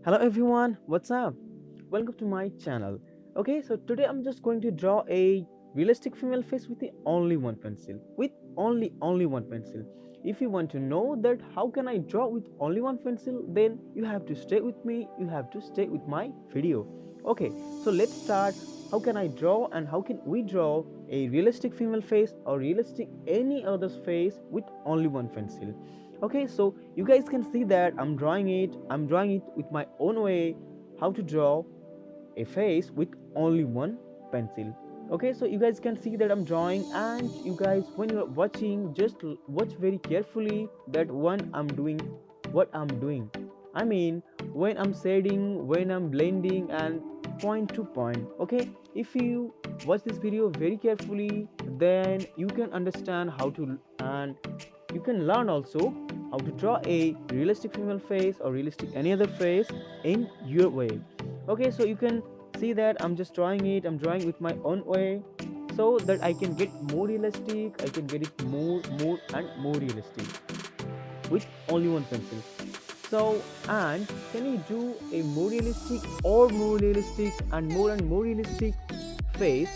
Hello everyone, what's up? Welcome to my channel. Okay, so today I'm just going to draw a realistic female face with the only one pencil. With only one pencil. If you want to know that how can I draw with only one pencil, then you have to stay with me, you have to stay with my video. Okay, so let's start. How can I draw and how can we draw a realistic female face or realistic any other's face with only one pencil? Okay, so you guys can see that I'm drawing it with my own way. How to draw a face with only one pencil. Okay, so you guys can see that I'm drawing, and you guys, when you're watching, just watch very carefully that when I'm doing what I'm doing. I mean, when I'm shading, when I'm blending, and point to point. Okay, if you watch this video very carefully, then you can understand how to, and you can learn also how to draw a realistic female face or realistic any other face in your way. Okay, so you can see that I'm drawing with my own way, so that I can get more realistic, I can get it more and more realistic with only one pencil. So, and can you do a more realistic or more realistic and more realistic face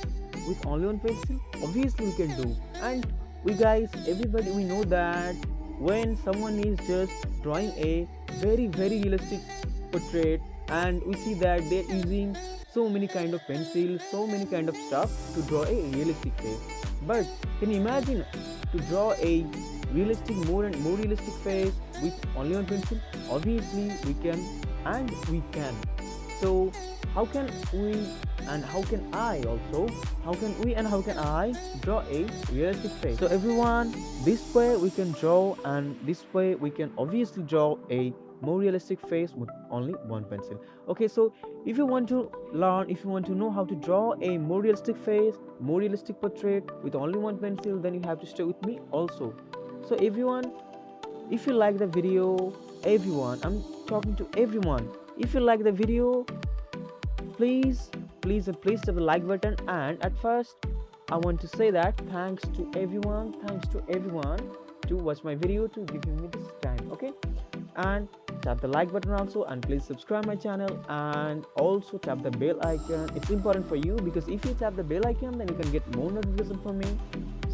with only one pencil? Obviously we can do. And we guys, everybody, we know that when someone is just drawing a very realistic portrait, and we see that they're using so many kind of pencils, so many kind of stuff to draw a realistic face. But can you imagine to draw a realistic, more and more realistic face with only one pencil? Obviously we can, and we can. So how can we, and how can I also, how can we and how can I draw a realistic face? So everyone, this way we can draw, and this way we can obviously draw a more realistic face with only one pencil. Okay, so if you want to learn, if you want to know how to draw a more realistic face, more realistic portrait with only one pencil, then you have to stay with me also. So everyone, if you like the video, everyone, I'm talking to everyone, if you like the video, please hit the like button. And at first I want to say that thanks to everyone to watch my video, to giving me this time. Okay, and tap the like button also, and please subscribe my channel, and also tap the bell icon. It's important for you, because if you tap the bell icon, then you can get more notification from me.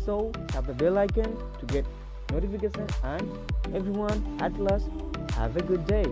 So tap the bell icon to get notification. And everyone, at last, have a good day.